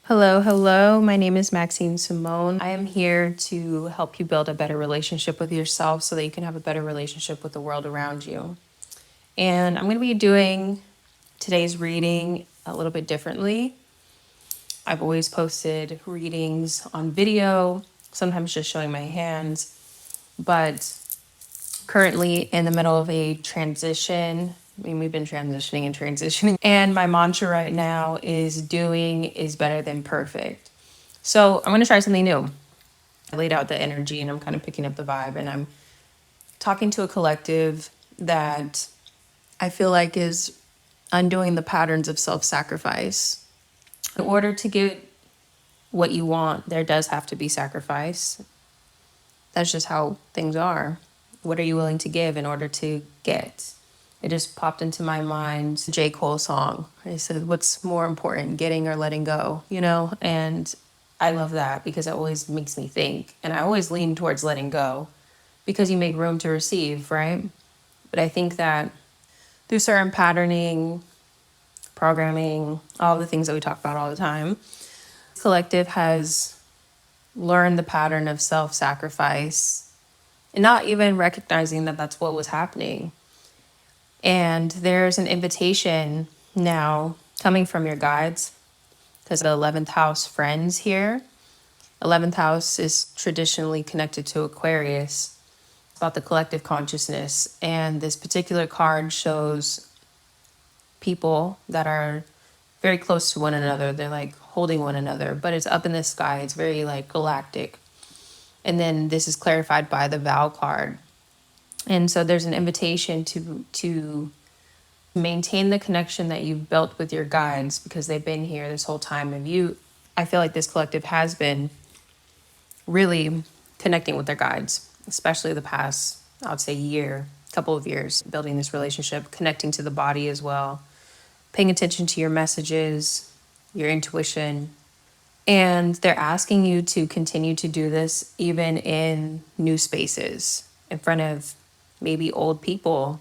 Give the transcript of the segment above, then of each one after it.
Hello, hello. My name is Maxine Simone. I am here to help you build a better relationship with yourself so that you can have a better relationship with the world around you. And I'm going to be doing today's reading a little bit differently. I've always posted readings on video, sometimes just showing my hands, but currently in the middle of a transition. I mean, we've been transitioning and transitioning. And my mantra right now is doing is better than perfect. So I'm going to try something new. I laid out the energy and I'm kind of picking up the vibe, and I'm talking to a collective that I feel like is undoing the patterns of self-sacrifice. In order to get what you want, there does have to be sacrifice. That's just how things are. What are you willing to give in order to get? It just popped into my mind, J. Cole song. It said, what's more important, getting or letting go, And I love that because it always makes me think. And I always lean towards letting go because you make room to receive, right? But I think that through certain patterning, programming, all the things that we talk about all the time, this collective has learned the pattern of self-sacrifice and not even recognizing that that's what was happening. And there's an invitation now coming from your guides, because the 11th house friends here. 11th house is traditionally connected to Aquarius. It's about the collective consciousness. And this particular card shows people that are very close to one another. They're like holding one another, but it's up in the sky. It's very like galactic. And then this is clarified by the vow card. And so there's an invitation to maintain the connection that you've built with your guides, because they've been here this whole time. And I feel like this collective has been really connecting with their guides, especially the past, I would say couple of years, building this relationship, connecting to the body as well, paying attention to your messages, your intuition. And they're asking you to continue to do this even in new spaces, in front of maybe old people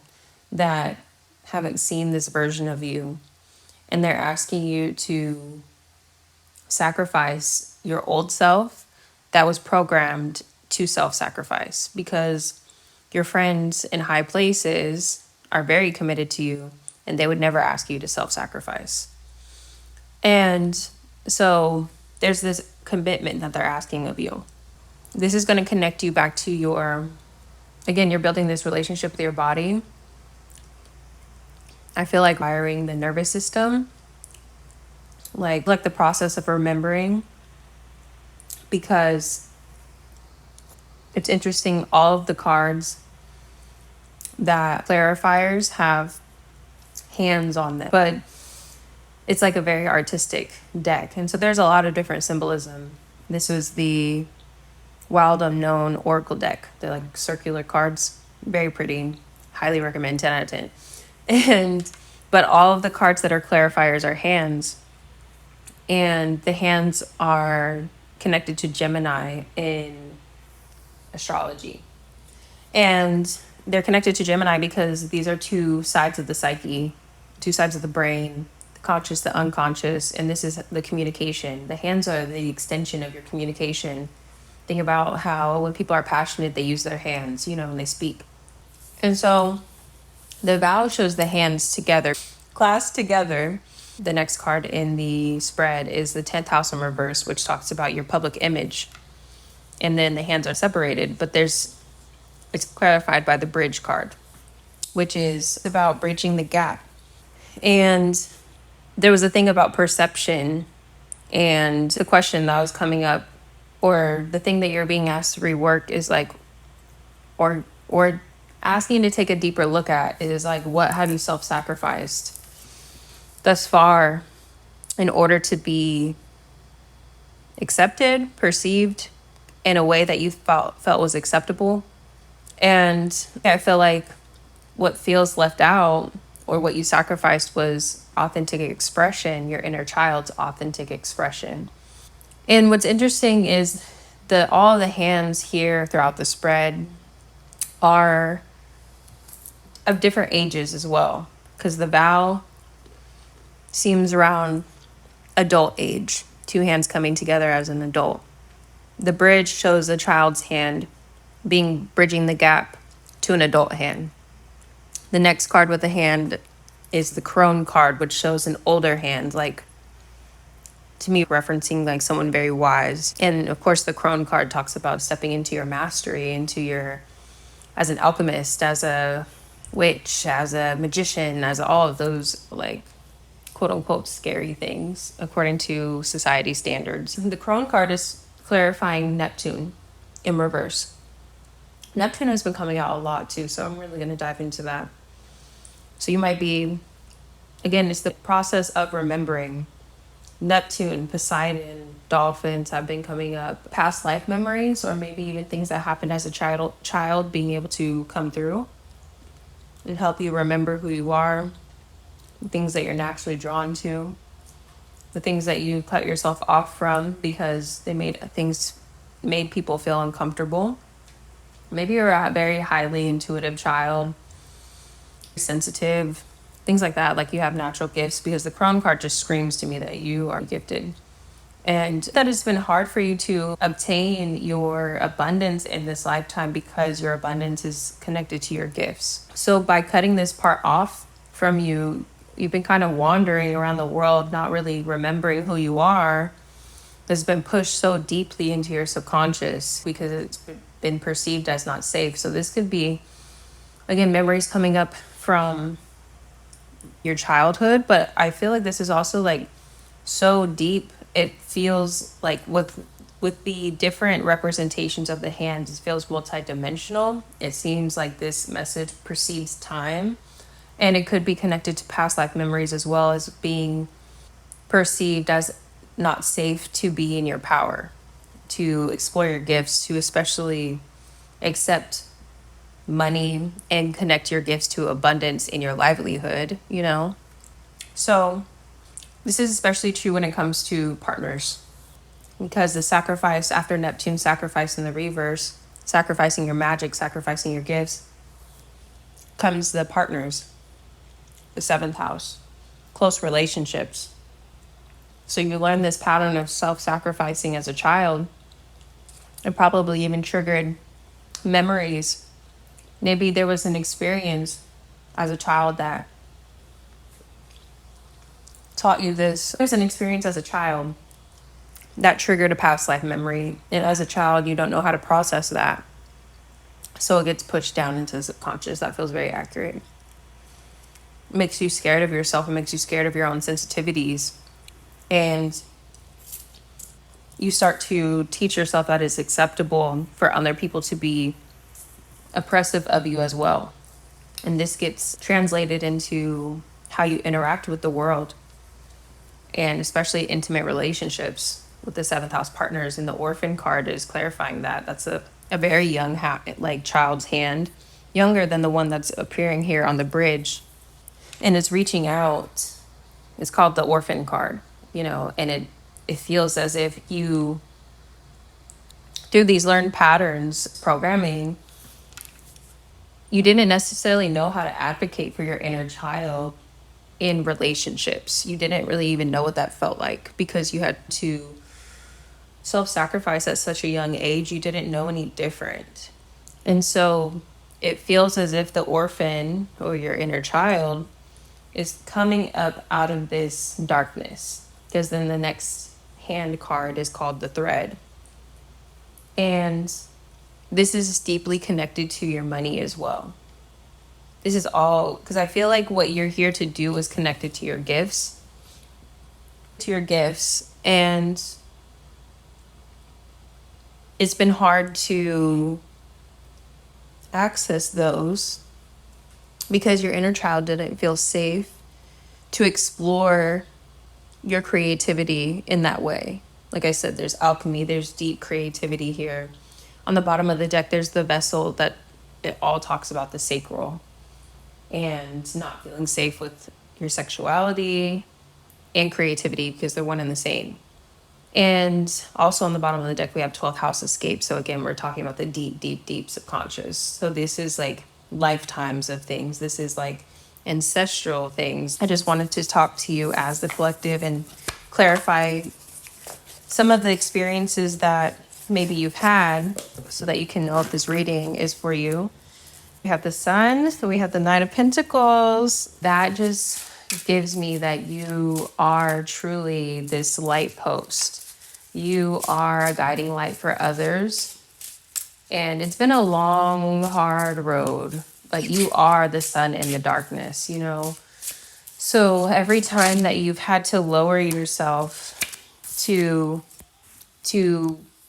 that haven't seen this version of you. And they're asking you to sacrifice your old self that was programmed to self-sacrifice, because your friends in high places are very committed to you and they would never ask you to self-sacrifice. And so there's this commitment that they're asking of you. This is going to connect you back to you're building this relationship with your body. I feel like wiring the nervous system, like the process of remembering, because it's interesting. All of the cards that clarifiers have hands on them, but it's like a very artistic deck. And so there's a lot of different symbolism. This was the Wild Unknown Oracle deck. They're like circular cards, very pretty, highly recommend, 10 out of 10. But all of the cards that are clarifiers are hands, and the hands are connected to Gemini in astrology. And they're connected to Gemini because these are two sides of the psyche, two sides of the brain, the conscious, the unconscious, and this is the communication. The hands are the extension of your communication. Think about how when people are passionate, they use their hands, when they speak. And so the vow shows the hands together, clasped together. The next card in the spread is the 10th house in reverse, which talks about your public image. And then the hands are separated, but it's clarified by the bridge card, which is about bridging the gap. And there was a thing about perception, and the question that was coming up, or the thing that you're being asked to rework is like, or asking to take a deeper look at is like, what have you self-sacrificed thus far in order to be accepted, perceived in a way that you felt was acceptable? And I feel like what feels left out, or what you sacrificed, was authentic expression, your inner child's authentic expression. And what's interesting is all the hands here throughout the spread are of different ages as well, because the vow seems around adult age. two hands coming together as an adult. The bridge shows a child's hand bridging the gap to an adult hand. The next card with a hand is the crone card, which shows an older hand, like, to me, referencing like someone very wise. And of course, the crone card talks about stepping into your mastery, as an alchemist, as a witch, as a magician, as all of those, like, quote unquote scary things according to society standards. The crone card is clarifying Neptune in reverse. Neptune has been coming out a lot too, so I'm really going to dive into that. So you might be, again, it's the process of remembering. Neptune, Poseidon, dolphins have been coming up. Past life memories, or maybe even things that happened as a child being able to come through and help you remember who you are, the things that you're naturally drawn to, the things that you cut yourself off from because they made people feel uncomfortable. Maybe you're a very highly intuitive child, sensitive, things like that. Like, you have natural gifts, because the crone card just screams to me that you are gifted. And that it's been hard for you to obtain your abundance in this lifetime because your abundance is connected to your gifts. So by cutting this part off from you, you've been kind of wandering around the world, not really remembering who you are. It's been pushed so deeply into your subconscious because it's been perceived as not safe. So this could be, again, memories coming up from your childhood, but I feel like this is also like so deep. It feels like with the different representations of the hands, it feels multidimensional. It seems like this message precedes time, and it could be connected to past life memories, as well as being perceived as not safe to be in your power, to explore your gifts, to especially accept money and connect your gifts to abundance in your livelihood, you know? So this is especially true when it comes to partners, because the sacrifice after Neptune, sacrifice in the reverse, sacrificing your magic, sacrificing your gifts, comes the partners, the seventh house, close relationships. So you learn this pattern of self-sacrificing as a child. It probably even triggered memories. Maybe there was an experience as a child that taught you this. There's an experience as a child that triggered a past life memory. And as a child, you don't know how to process that. So it gets pushed down into the subconscious. That feels very accurate. It makes you scared of yourself. It makes you scared of your own sensitivities. And you start to teach yourself that it's acceptable for other people to be oppressive of you as well. And this gets translated into how you interact with the world, and especially intimate relationships with the seventh house partners. And the Orphan card is clarifying that. That's a very young child's hand, younger than the one that's appearing here on the bridge. And it's reaching out. It's called the Orphan card, and it feels as if you, through these learned patterns, programming, you didn't necessarily know how to advocate for your inner child in relationships. You didn't really even know what that felt like because you had to self-sacrifice at such a young age. You didn't know any different. And so it feels as if the orphan, or your inner child, is coming up out of this darkness, because then the next hand card is called the thread. And this is deeply connected to your money as well. This is all because I feel like what you're here to do is connected to your gifts. And it's been hard to access those because your inner child didn't feel safe to explore your creativity in that way. Like I said, there's alchemy, there's deep creativity here. On the bottom of the deck, there's the vessel that it all talks about, the sacral, and not feeling safe with your sexuality and creativity because they're one and the same. And also on the bottom of the deck, we have 12th house escape. So again, we're talking about the deep, deep, deep subconscious. So this is like lifetimes of things. This is like ancestral things. I just wanted to talk to you as the collective and clarify some of the experiences that maybe you've had so that you can know if this reading is for you. We have the Sun, so we have the Knight of Pentacles. That just gives me that you are truly this light post. You are a guiding light for others. And it's been a long, hard road, but you are the sun in the darkness, you know? So every time that you've had to lower yourself to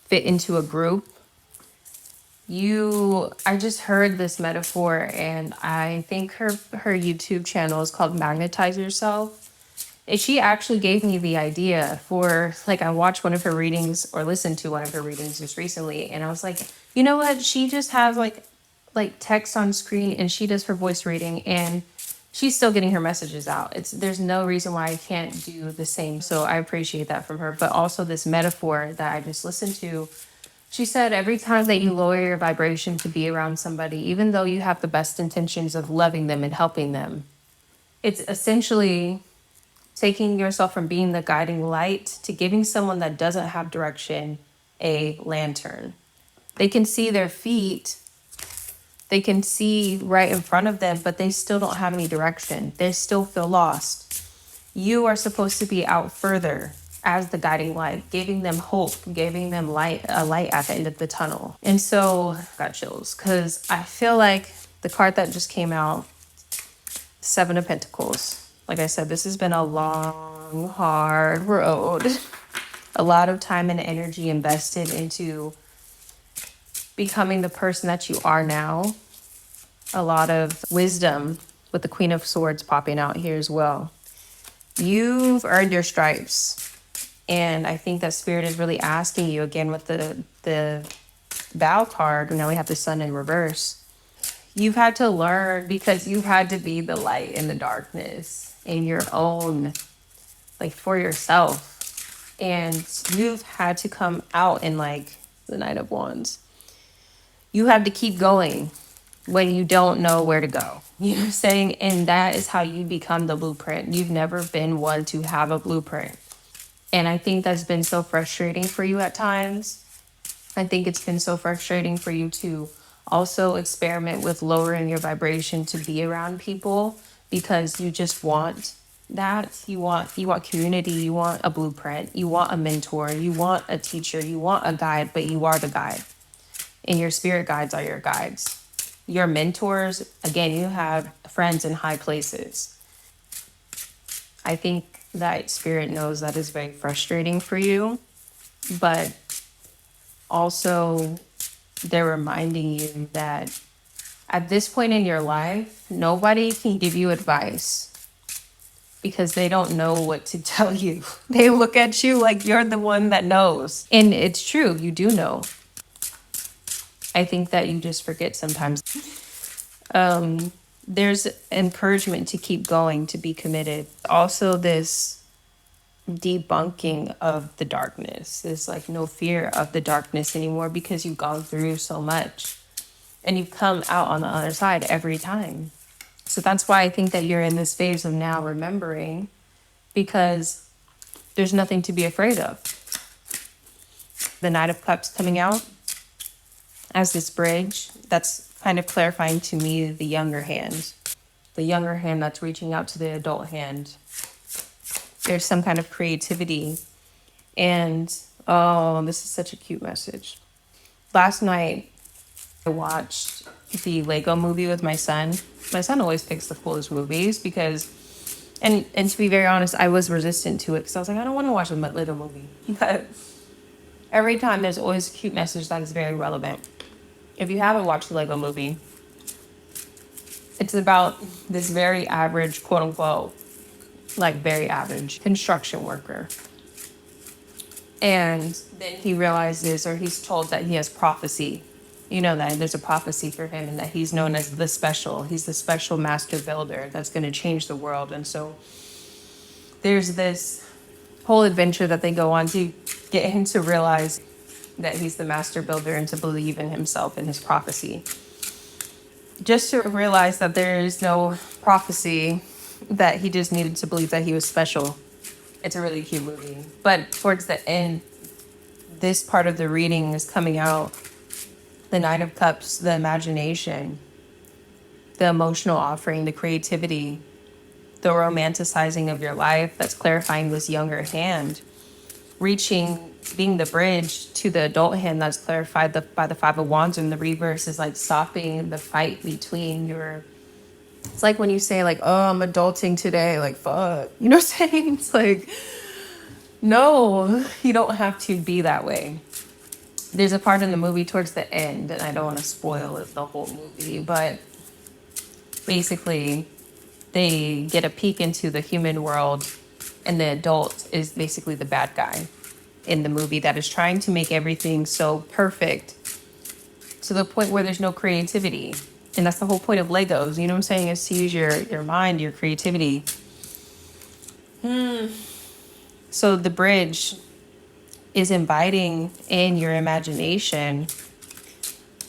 fit into a group, I just heard this metaphor, and I think her YouTube channel is called Magnetize Yourself. And she actually gave me the idea for, like, I watched one of her readings or listened to one of her readings just recently, and I was like, you know what? She just has like text on screen, and she does her voice reading, and she's still getting her messages out. There's no reason why I can't do the same. So I appreciate that from her. But also this metaphor that I just listened to, she said every time that you lower your vibration to be around somebody, even though you have the best intentions of loving them and helping them, it's essentially taking yourself from being the guiding light to giving someone that doesn't have direction a lantern. They can see their feet, they can see right in front of them, but they still don't have any direction. They still feel lost. You are supposed to be out further as the guiding light, giving them hope, giving them a light at the end of the tunnel. And so I got chills because I feel like the card that just came out, Seven of Pentacles. Like I said, this has been a long, hard road. A lot of time and energy invested into becoming the person that you are now. A lot of wisdom with the Queen of Swords popping out here as well. You've earned your stripes. And I think that Spirit is really asking you, again, with the Vow card, now we have the Sun in reverse. You've had to learn because you've had to be the light in the darkness in your own, like for yourself. And you've had to come out in like the Knight of Wands. You have to keep going when you don't know where to go. You know what I'm saying? And that is how you become the blueprint. You've never been one to have a blueprint. And I think that's been so frustrating for you at times. I think it's been so frustrating for you to also experiment with lowering your vibration to be around people because you just want that. You want community, you want a blueprint, you want a mentor, you want a teacher, you want a guide, but you are the guide. And your spirit guides are your guides. Your mentors, again, you have friends in high places. I think that Spirit knows that is very frustrating for you, but also they're reminding you that at this point in your life, nobody can give you advice because they don't know what to tell you. They look at you like you're the one that knows. And it's true, you do know. I think that you just forget sometimes. There's encouragement to keep going, to be committed. Also, this debunking of the darkness. There's like no fear of the darkness anymore because you've gone through so much and you've come out on the other side every time. So that's why I think that you're in this phase of now remembering, because there's nothing to be afraid of. The Knight of Cups coming out as this bridge, that's kind of clarifying to me the younger hand. The younger hand that's reaching out to the adult hand. There's some kind of creativity. And, oh, this is such a cute message. Last night, I watched the Lego movie with my son. My son always picks the coolest movies because, and to be very honest, I was resistant to it because I was like, I don't want to watch a Lego movie. But every time there's always a cute message that is very relevant. If you haven't watched the Lego movie, it's about this very average, quote unquote, like very average construction worker. And then he realizes, or he's told that he has prophecy. You know, that there's a prophecy for him and that he's known as he's the special master builder that's going to change the world. And so there's this whole adventure that they go on to get him to realize that he's the master builder and to believe in himself and his prophecy. Just to realize that there is no prophecy, that he just needed to believe that he was special. It's a really cute movie. But towards the end, this part of the reading is coming out. The Nine of Cups, the imagination, the emotional offering, the creativity, the romanticizing of your life. That's clarifying this younger hand. Reaching, being the bridge to the adult hand that's clarified by the Five of Wands, and the reverse is like stopping the fight between your... It's like when you say like, oh, I'm adulting today, like, fuck. You know what I'm saying? It's like, no, you don't have to be that way. There's a part in the movie towards the end, and I don't want to spoil it, the whole movie, but basically they get a peek into the human world, and the adult is basically the bad guy in the movie that is trying to make everything so perfect to the point where there's no creativity. And that's the whole point of Legos, you know what I'm saying, is to use your mind, your creativity. So the bridge is inviting in your imagination,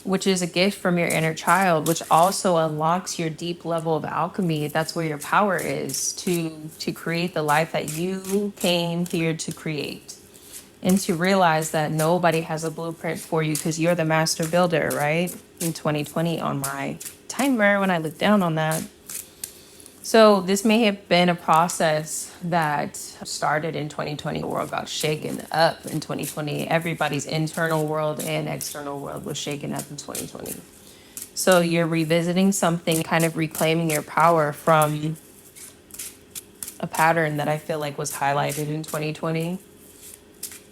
which is a gift from your inner child, which also unlocks your deep level of alchemy. That's where your power is, to create the life that you came here to create. And to realize that nobody has a blueprint for you because you're the master builder, right? In 2020 on my timer when I look down on that. So this may have been a process that started in 2020. The world got shaken up in 2020. Everybody's internal world and external world was shaken up in 2020. So you're revisiting something, kind of reclaiming your power from a pattern that I feel like was highlighted in 2020.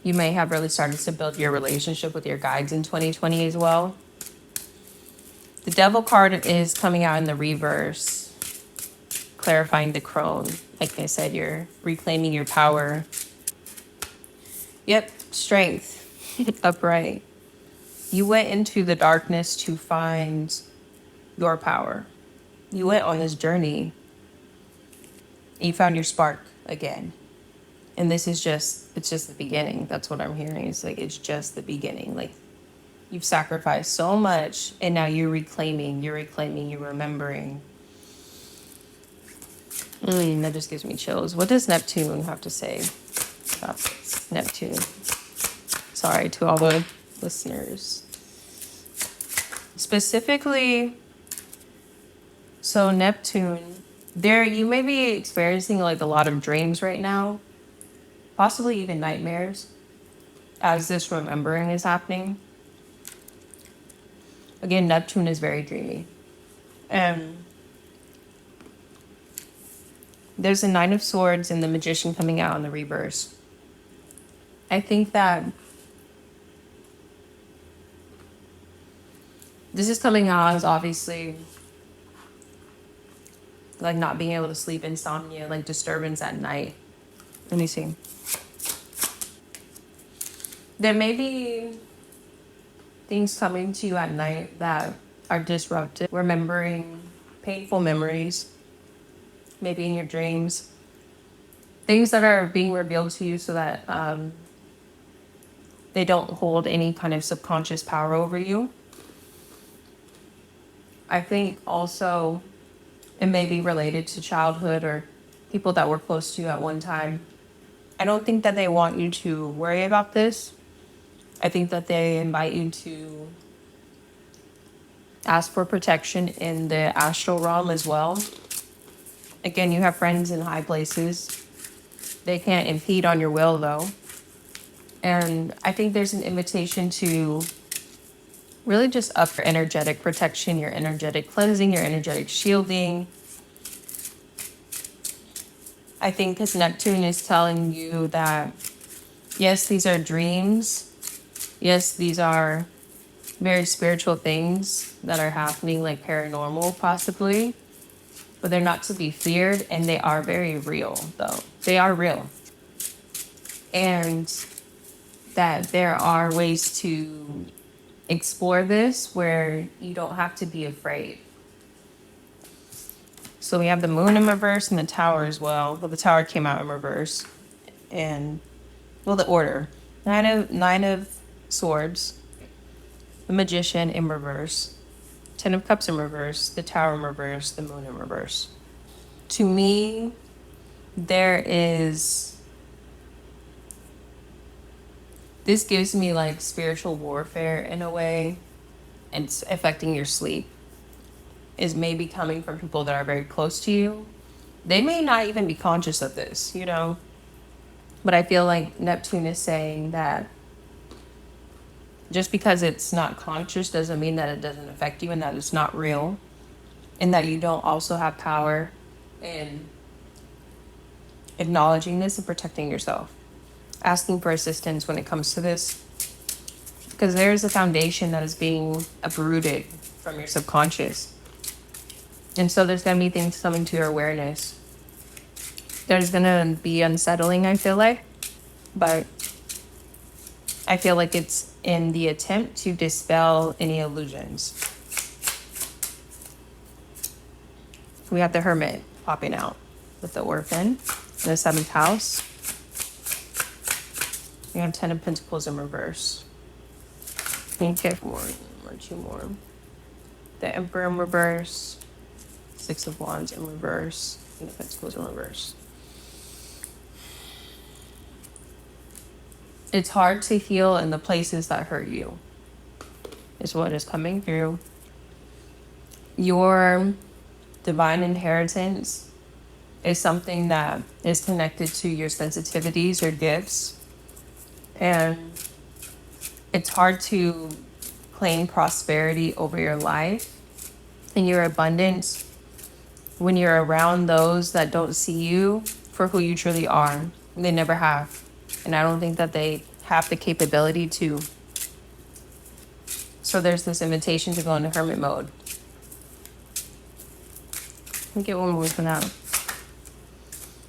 You may have really started to build your relationship with your guides in 2020 as well. The Devil card is coming out in the reverse, clarifying the crone. Like I said, you're reclaiming your power. Yep, strength, upright. You went into the darkness to find your power. You went on this journey. You found your spark again. And this is it's just the beginning. That's what I'm hearing. It's like, it's just the beginning. Like, you've sacrificed so much, and now you're reclaiming, you're remembering. That just gives me chills. What does Neptune have to say about this? Neptune. Sorry to all the listeners. Specifically, so Neptune, you may be experiencing like a lot of dreams right now, possibly even nightmares, as this remembering is happening. Again, Neptune is very dreamy. And there's a Nine of Swords and the Magician coming out in the reverse. I think that this is coming out as obviously like not being able to sleep, insomnia, like disturbance at night. Let me see. There may be things coming to you at night that are disruptive, remembering painful memories, maybe in your dreams, things that are being revealed to you so that they don't hold any kind of subconscious power over you. I think also it may be related to childhood or people that were close to you at one time. I don't think that they want you to worry about this. I think that they invite you to ask for protection in the astral realm as well. Again, you have friends in high places. They can't impede on your will, though. And I think there's an invitation to really just up your energetic protection, your energetic cleansing, your energetic shielding. I think because Neptune is telling you that, yes, these are dreams. Yes, these are very spiritual things that are happening, like paranormal possibly, but they're not to be feared, and they are very real, though. They are real. And that there are ways to explore this where you don't have to be afraid. So we have the Moon in reverse and the Tower as well. Well, the Tower came out in reverse. And, well, the order. Nine of Swords, the Magician in reverse, Ten of Cups in reverse, the Tower in reverse, the Moon in reverse. To me, this This gives me like spiritual warfare in a way, and it's affecting your sleep. Is maybe coming from people that are very close to you. They may not even be conscious of this, you know? But I feel like Neptune is saying that just because it's not conscious doesn't mean that it doesn't affect you and that it's not real. And that you don't also have power in acknowledging this and protecting yourself. Asking for assistance when it comes to this. Because there's a foundation that is being uprooted from your subconscious. And so there's going to be things coming to your awareness. There's going to be unsettling, I feel like. But I feel like it's in the attempt to dispel any illusions. We have the Hermit popping out with the Orphan in the 7th house. We have 10 of Pentacles in reverse. Okay, more, two more. The Emperor in reverse. 6 of Wands in reverse. And the Pentacles in reverse. It's hard to heal in the places that hurt you, is what is coming through. Your divine inheritance is something that is connected to your sensitivities or gifts. And it's hard to claim prosperity over your life and your abundance when you're around those that don't see you for who you truly are. They never have. And I don't think that they have the capability to. So there's this invitation to go into hermit mode. Let me get one more for now.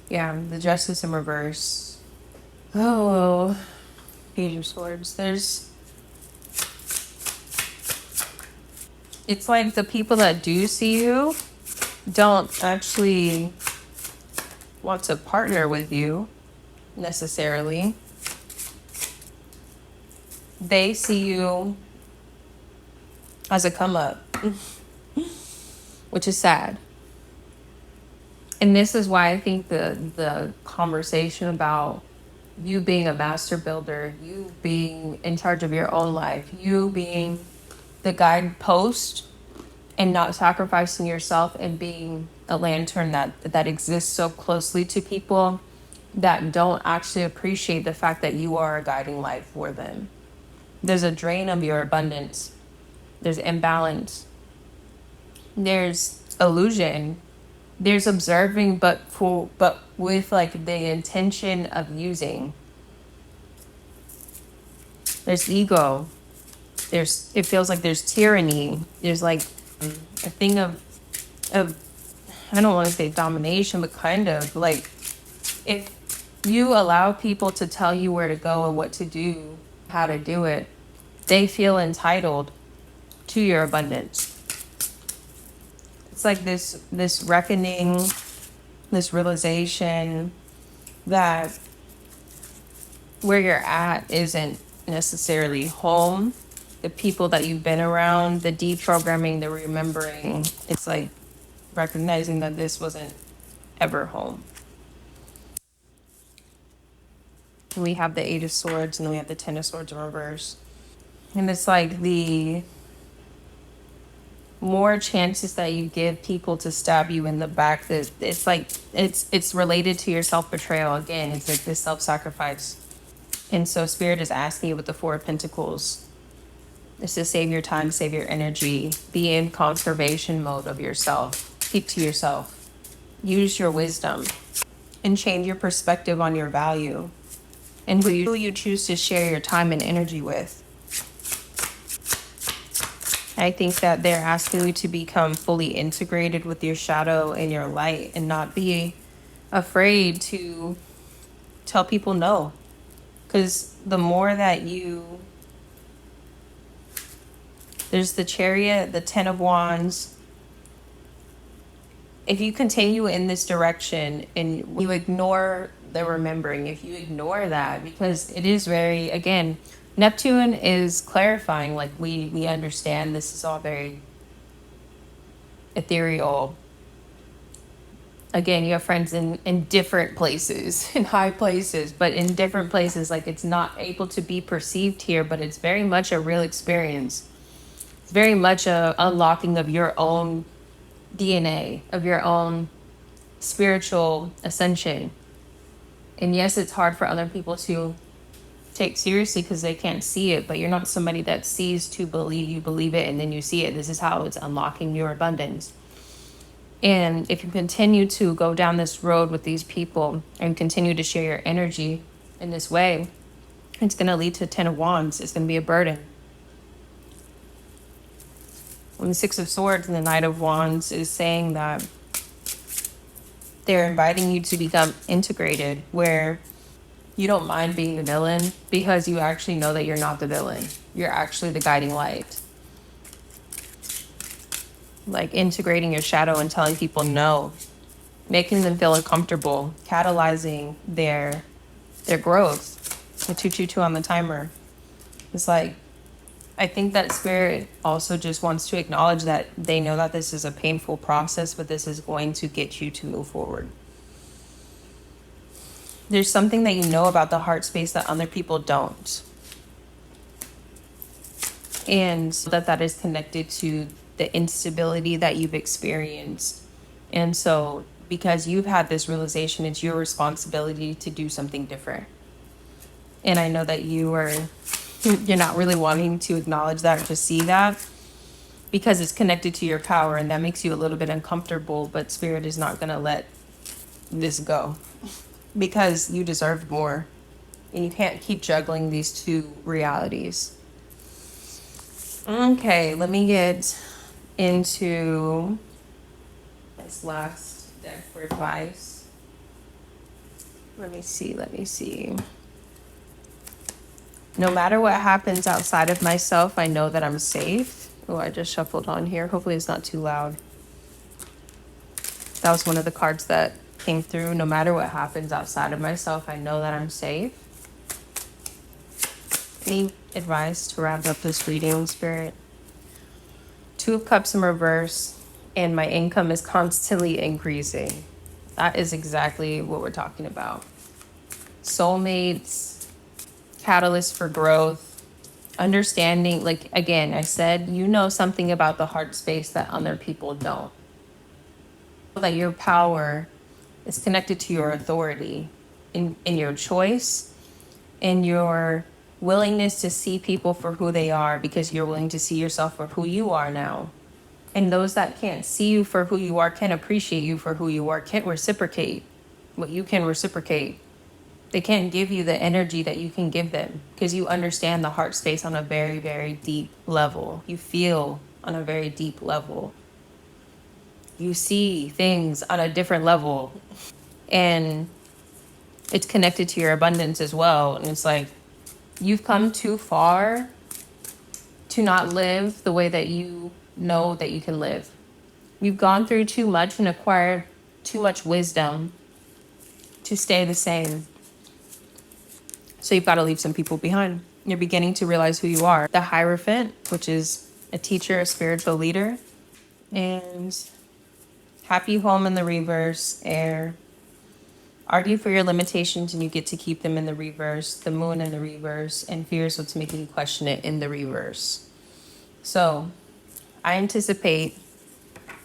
Yeah, the Justice in reverse. Oh, Page of Swords. It's like the people that do see you don't actually want to partner with you necessarily. They see you as a come up, which is sad. And this is why I think the conversation about you being a master builder, you being in charge of your own life, you being the guidepost and not sacrificing yourself and being a lantern that exists so closely to people that don't actually appreciate the fact that you are a guiding light for them. There's a drain of your abundance. There's imbalance. There's illusion. There's observing, but with like the intention of using. There's ego. It feels like there's tyranny. There's like a thing of I don't want to say domination, but kind of like if you allow people to tell you where to go and what to do, how to do it, they feel entitled to your abundance. It's like this reckoning, this realization that where you're at isn't necessarily home. The people that you've been around, the deprogramming, the remembering, it's like recognizing that this wasn't ever home. And we have the 8 of Swords, and then we have the 10 of Swords in reverse. And it's like the more chances that you give people to stab you in the back, that it's like it's related to your self-betrayal again. It's like this self-sacrifice. And so Spirit is asking you with the 4 of Pentacles is to save your time, save your energy, be in conservation mode of yourself, keep to yourself, use your wisdom, and change your perspective on your value and who you choose to share your time and energy with. I think that they're asking you to become fully integrated with your shadow and your light and not be afraid to tell people no. Because the more that there's the Chariot, the 10 of Wands. If you continue in this direction and you ignore the remembering, if you ignore that, because it is very, again, Neptune is clarifying, like we understand this is all very ethereal. Again, you have friends in different places, in high places, but in different places. Like, it's not able to be perceived here, but it's very much a real experience. It's very much a unlocking of your own DNA, of your own spiritual ascension. And yes, it's hard for other people to take seriously because they can't see it, but you're not somebody that sees to believe. You believe it and then you see it. This is how it's unlocking your abundance. And if you continue to go down this road with these people and continue to share your energy in this way, it's going to lead to 10 of Wands. It's going to be a burden. When the Six of Swords and the Knight of Wands is saying that they're inviting you to become integrated, where you don't mind being the villain because you actually know that you're not the villain. You're actually the guiding light. Like integrating your shadow and telling people no, making them feel uncomfortable, catalyzing their growth. The 222 on the timer. It's like, I think that spirit also just wants to acknowledge that they know that this is a painful process, but this is going to get you to move forward. There's something that you know about the heart space that other people don't. And that is connected to the instability that you've experienced. And so because you've had this realization, it's your responsibility to do something different. And I know that you're not really wanting to acknowledge that or to see that because it's connected to your power, and that makes you a little bit uncomfortable, but spirit is not going to let this go because you deserve more, and you can't keep juggling these two realities. Okay, let me get into this last deck for advice. Let me see. No matter what happens outside of myself, I know that I'm safe. Oh, I just shuffled on here. Hopefully it's not too loud. That was one of the cards that came through. No matter what happens outside of myself, I know that I'm safe. Any advice to wrap up this reading, Spirit? Two of Cups in reverse, and my income is constantly increasing. That is exactly what we're talking about. Soulmates, catalyst for growth, understanding. Like, again, I said, you know something about the heart space that other people don't. That your power is connected to your authority in your choice and your willingness to see people for who they are, because you're willing to see yourself for who you are now. And those that can't see you for who you are, can't appreciate you for who you are, can't reciprocate what you can reciprocate. They can't give you the energy that you can give them because you understand the heart space on a very, very deep level. You feel on a very deep level. You see things on a different level. And it's connected to your abundance as well. And it's like, you've come too far to not live the way that you know that you can live. You've gone through too much and acquired too much wisdom to stay the same. So you've got to leave some people behind. You're beginning to realize who you are. The Hierophant, which is a teacher, a spiritual leader. And Happy Home in the reverse, Air. Argue for your limitations and you get to keep them in the reverse. The Moon in the reverse. And Fear is what's making you question it in the reverse. So I anticipate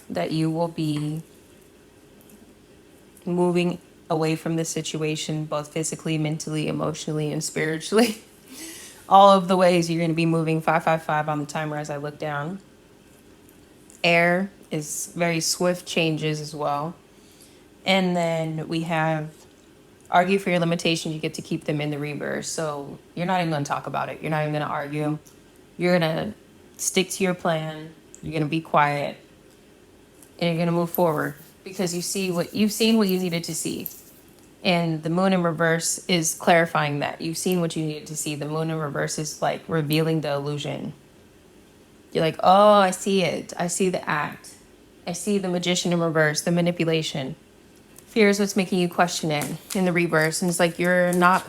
that you will be moving away from this situation, both physically, mentally, emotionally, and spiritually. All of the ways you're going to be moving. 555 on the timer as I look down. Air is very swift changes as well. And then we have argue for your limitations. You get to keep them in the reverse. So you're not even going to talk about it. You're not even going to argue. You're going to stick to your plan. You're going to be quiet. And you're going to move forward. Because you've seen what you needed to see. And the Moon in reverse is clarifying that. You've seen what you needed to see. The Moon in reverse is like revealing the illusion. You're like, oh, I see it. I see the act. I see the Magician in reverse, the manipulation. Fear is what's making you question it in the reverse. And it's like you're not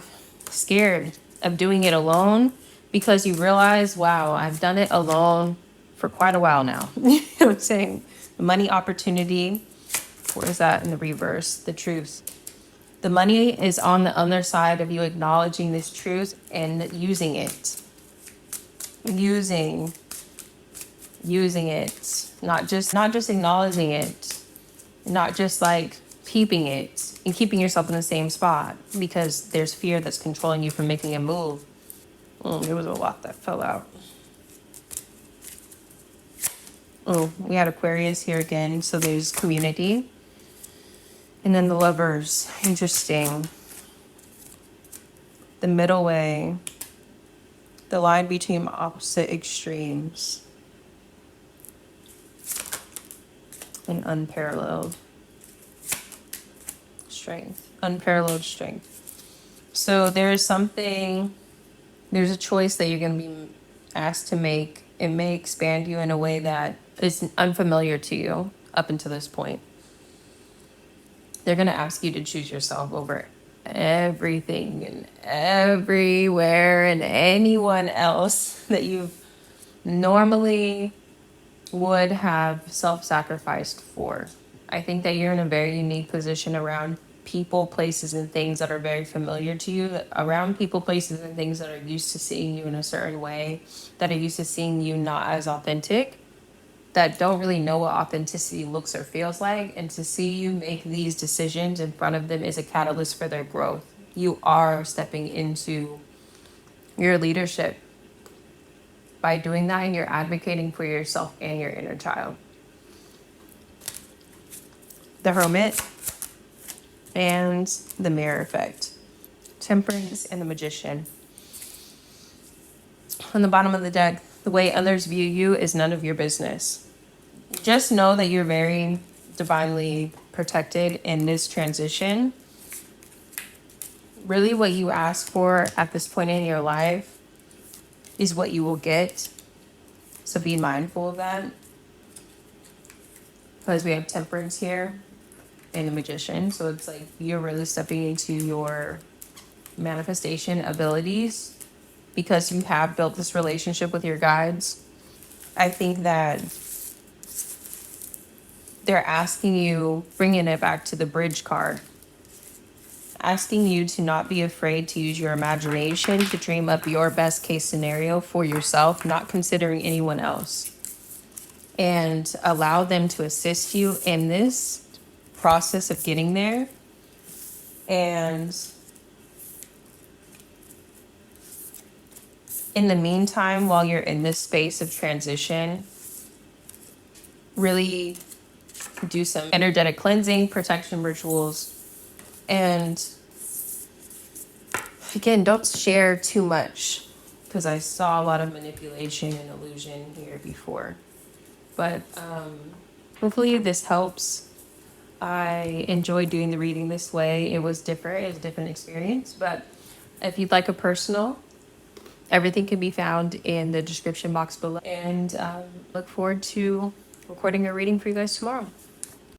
scared of doing it alone because you realize, wow, I've done it alone for quite a while now. You know what I'm saying? The money opportunity. Where's that in the reverse? The truth. The money is on the other side of you acknowledging this truth and using it. Using it. Not just acknowledging it. Not just like keeping it and keeping yourself in the same spot because there's fear that's controlling you from making a move. There was a lot that fell out. Oh, we had Aquarius here again. So there's community. And then the Lovers. Interesting. The middle way. The line between opposite extremes. And unparalleled strength. Unparalleled strength. So there's a choice that you're going to be asked to make. It may expand you in a way that is unfamiliar to you up until this point. They're going to ask you to choose yourself over everything and everywhere and anyone else that you normally would have self-sacrificed for. I think that you're in a very unique position around people, places, and things that are very familiar to you, around people, places, and things that are used to seeing you in a certain way, that are used to seeing you not as authentic, that don't really know what authenticity looks or feels like. And to see you make these decisions in front of them is a catalyst for their growth. You are stepping into your leadership. By doing that, you're advocating for yourself and your inner child. The Hermit and the Mirror effect. Temperance and the Magician. On the bottom of the deck, the way others view you is none of your business. Just know that you're very divinely protected in this transition. Really what you ask for at this point in your life is what you will get. So be mindful of that. Because we have Temperance here and the Magician. So it's like you're really stepping into your manifestation abilities because you have built this relationship with your guides. I think that they're asking you, bringing it back to the Bridge card, asking you to not be afraid to use your imagination to dream up your best case scenario for yourself, not considering anyone else, and allow them to assist you in this process of getting there. And in the meantime, while you're in this space of transition, really do some energetic cleansing, protection rituals, and again, don't share too much because I saw a lot of manipulation and illusion here before. But hopefully this helps. I enjoyed doing the reading this way. It was different. It was a different experience. But if you'd like a personal, everything can be found in the description box below. And look forward to recording a reading for you guys tomorrow.